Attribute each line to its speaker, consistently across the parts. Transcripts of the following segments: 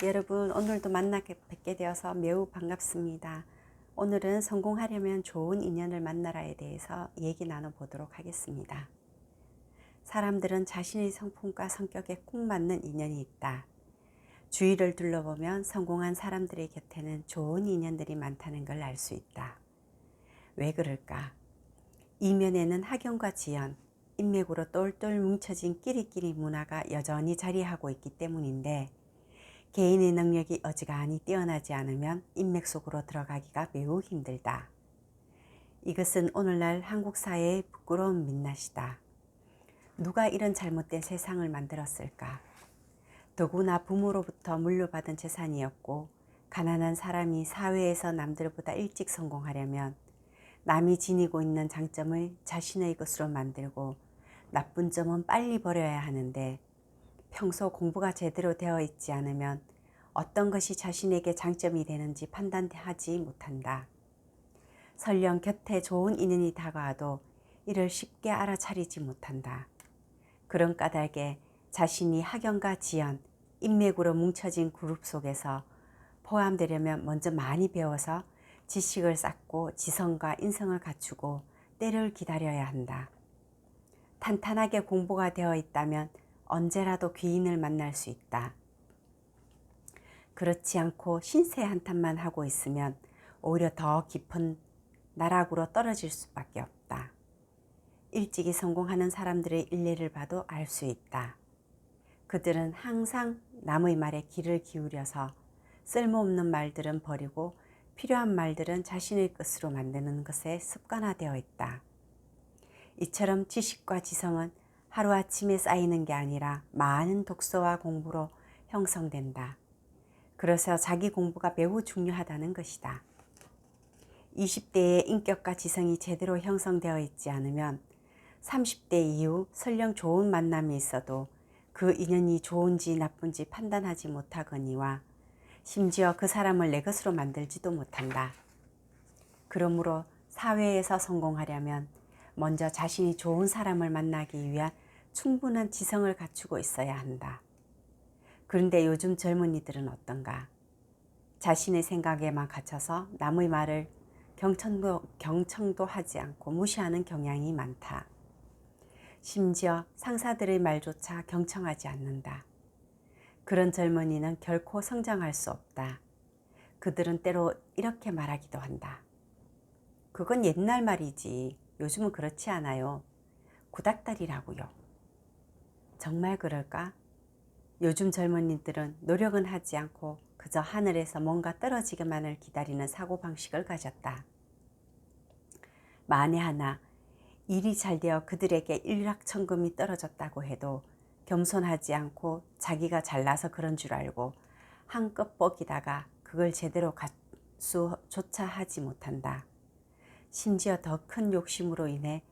Speaker 1: 여러분, 오늘도 만나 뵙게 되어서 매우 반갑습니다. 오늘은 성공하려면 좋은 인연을 만나라에 대해서 얘기 나눠보도록 하겠습니다. 사람들은 자신의 성품과 성격에 꼭 맞는 인연이 있다. 주위를 둘러보면 성공한 사람들의 곁에는 좋은 인연들이 많다는 걸 알 수 있다. 왜 그럴까? 이면에는 학연과 지연, 인맥으로 똘똘 뭉쳐진 끼리끼리 문화가 여전히 자리하고 있기 때문인데, 개인의 능력이 어지간히 뛰어나지 않으면 인맥 속으로 들어가기가 매우 힘들다. 이것은 오늘날 한국 사회의 부끄러운 민낯이다. 누가 이런 잘못된 세상을 만들었을까? 더구나 부모로부터 물려받은 재산이었고, 가난한 사람이 사회에서 남들보다 일찍 성공하려면 남이 지니고 있는 장점을 자신의 것으로 만들고 나쁜 점은 빨리 버려야 하는데, 평소 공부가 제대로 되어 있지 않으면 어떤 것이 자신에게 장점이 되는지 판단하지 못한다. 설령 곁에 좋은 인연이 다가와도 이를 쉽게 알아차리지 못한다. 그런 까닭에 자신이 학연과 지연, 인맥으로 뭉쳐진 그룹 속에서 포함되려면 먼저 많이 배워서 지식을 쌓고 지성과 인성을 갖추고 때를 기다려야 한다. 탄탄하게 공부가 되어 있다면 언제라도 귀인을 만날 수 있다. 그렇지 않고 신세 한탄만 하고 있으면 오히려 더 깊은 나락으로 떨어질 수밖에 없다. 일찍이 성공하는 사람들의 일례를 봐도 알 수 있다. 그들은 항상 남의 말에 귀를 기울여서 쓸모없는 말들은 버리고 필요한 말들은 자신의 것으로 만드는 것에 습관화되어 있다. 이처럼 지식과 지성은 하루아침에 쌓이는 게 아니라 많은 독서와 공부로 형성된다. 그래서 자기 공부가 매우 중요하다는 것이다. 20대의 인격과 지성이 제대로 형성되어 있지 않으면 30대 이후 설령 좋은 만남이 있어도 그 인연이 좋은지 나쁜지 판단하지 못하거니와 심지어 그 사람을 내 것으로 만들지도 못한다. 그러므로 사회에서 성공하려면 먼저 자신이 좋은 사람을 만나기 위한 충분한 지성을 갖추고 있어야 한다. 그런데 요즘 젊은이들은 어떤가? 자신의 생각에만 갇혀서 남의 말을 경청도 하지 않고 무시하는 경향이 많다. 심지어 상사들의 말조차 경청하지 않는다. 그런 젊은이는 결코 성장할 수 없다. 그들은 때로 이렇게 말하기도 한다. 그건 옛날 말이지. 요즘은 그렇지 않아요. 구닥다리라고요. 정말 그럴까? 요즘 젊은이들은 노력은 하지 않고 그저 하늘에서 뭔가 떨어지기만을 기다리는 사고방식을 가졌다. 만에 하나 일이 잘 되어 그들에게 일확천금이 떨어졌다고 해도 겸손하지 않고 자기가 잘나서 그런 줄 알고 한껏 뻐기다가 그걸 제대로 갖수조차 하지 못한다. 심지어 더 큰 욕심으로 인해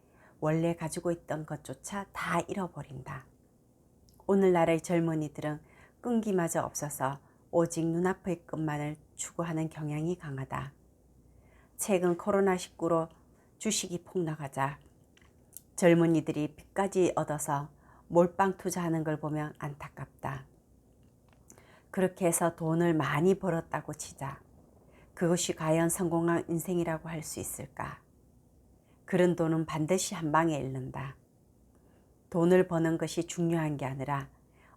Speaker 1: 원래 가지고 있던 것조차 다 잃어버린다. 오늘날의 젊은이들은 끈기마저 없어서 오직 눈앞의 것만을 추구하는 경향이 강하다. 최근 코로나19로 주식이 폭락하자 젊은이들이 빚까지 얻어서 몰빵 투자하는 걸 보면 안타깝다. 그렇게 해서 돈을 많이 벌었다고 치자 그것이 과연 성공한 인생이라고 할 수 있을까? 그런 돈은 반드시 한 방에 잃는다. 돈을 버는 것이 중요한 게 아니라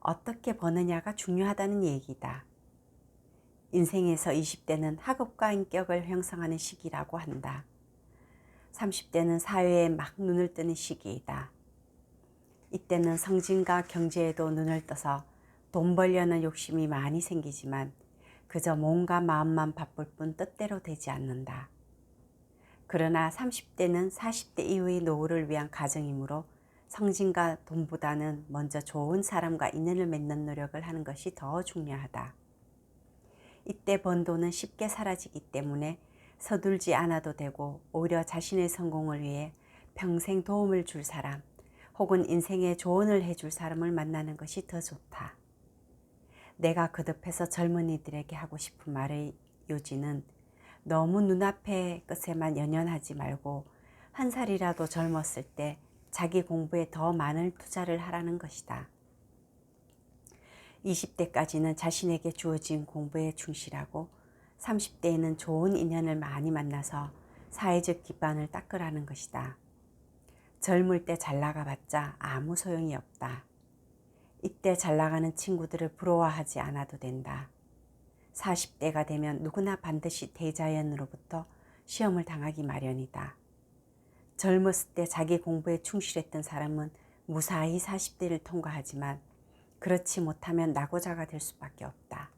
Speaker 1: 어떻게 버느냐가 중요하다는 얘기다. 인생에서 20대는 학업과 인격을 형성하는 시기라고 한다. 30대는 사회에 막 눈을 뜨는 시기이다. 이때는 성진과 경제에도 눈을 떠서 돈 벌려는 욕심이 많이 생기지만 그저 몸과 마음만 바쁠 뿐 뜻대로 되지 않는다. 그러나 30대는 40대 이후의 노후를 위한 가정이므로 성진과 돈보다는 먼저 좋은 사람과 인연을 맺는 노력을 하는 것이 더 중요하다. 이때 번 돈은 쉽게 사라지기 때문에 서둘지 않아도 되고 오히려 자신의 성공을 위해 평생 도움을 줄 사람 혹은 인생에 조언을 해줄 사람을 만나는 것이 더 좋다. 내가 거듭해서 젊은이들에게 하고 싶은 말의 요지는 너무 눈앞의 것에만 연연하지 말고 한 살이라도 젊었을 때 자기 공부에 더 많은 투자를 하라는 것이다. 20대까지는 자신에게 주어진 공부에 충실하고 30대에는 좋은 인연을 많이 만나서 사회적 기반을 닦으라는 것이다. 젊을 때 잘 나가봤자 아무 소용이 없다. 이때 잘 나가는 친구들을 부러워하지 않아도 된다. 40대가 되면 누구나 반드시 대자연으로부터 시험을 당하기 마련이다. 젊었을 때 자기 공부에 충실했던 사람은 무사히 40대를 통과하지만 그렇지 못하면 낙오자가 될 수밖에 없다.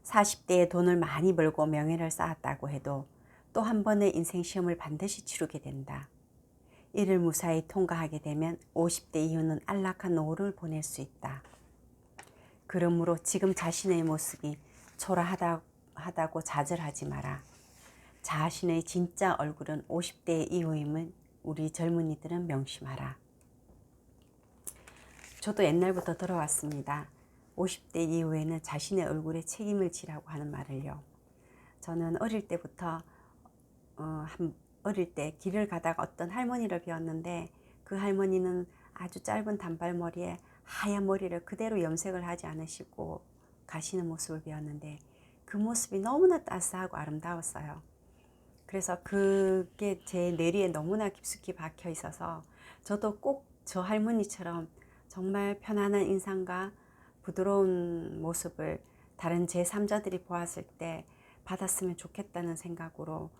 Speaker 1: 40대에 돈을 많이 벌고 명예를 쌓았다고 해도 또 한 번의 인생 시험을 반드시 치르게 된다. 이를 무사히 통과하게 되면 50대 이후는 안락한 노후를 보낼 수 있다. 그러므로 지금 자신의 모습이 초라하다고 좌절하지 마라. 자신의 진짜 얼굴은 50대 이후임을 우리 젊은이들은 명심하라. 저도 옛날부터 들어왔습니다. 50대 이후에는 자신의 얼굴에 책임을 지라고 하는 말을요. 저는 어릴 때부터 어릴 때 길을 가다가 어떤 할머니를 배웠는데 그 할머니는 아주 짧은 단발머리에 하얀 머리를 그대로 염색을 하지 않으시고 가시는 모습을 배웠는데 그 모습이 너무나 따스하고 아름다웠어요. 그래서 그게 제 뇌리에 너무나 깊숙이 박혀 있어서 저도 꼭 저 할머니처럼 정말 편안한 인상과 부드러운 모습을 다른 제3자들이 보았을 때 받았으면 좋겠다는 생각으로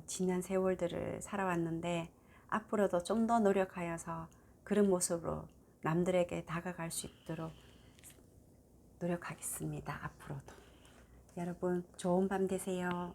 Speaker 1: 지난 세월들을 살아왔는데 앞으로도 좀 더 노력하여서 그런 모습으로 남들에게 다가갈 수 있도록 노력하겠습니다. 앞으로도. 여러분 좋은 밤 되세요.